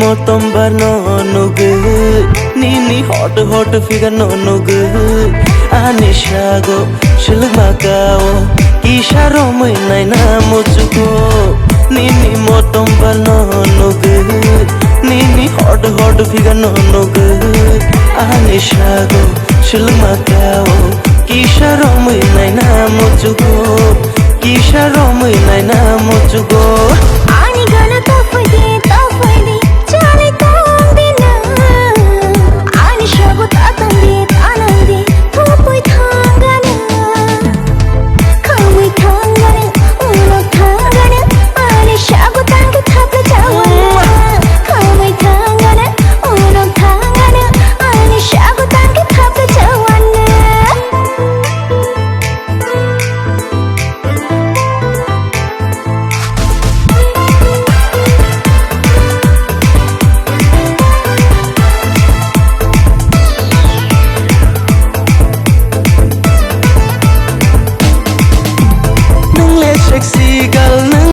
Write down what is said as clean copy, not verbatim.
motombar no good. Nini hot figure no good. Anishago shilug makao isharo mai nai na mochuko. Nini motombar no good. Nini hot figure no good. Anishago shilug makao isharo mai nai na mochuko. Isharo mai nai na mochuko. Ani gana tafadi chale tambina. Ani shago tatandi anandi thopoi thangana. Kamui thangana uno thangana. Ani shago tangi thapla chawana. Kamui thangana uno thangana. Ani shago tangi thapla chawana. Sexy girl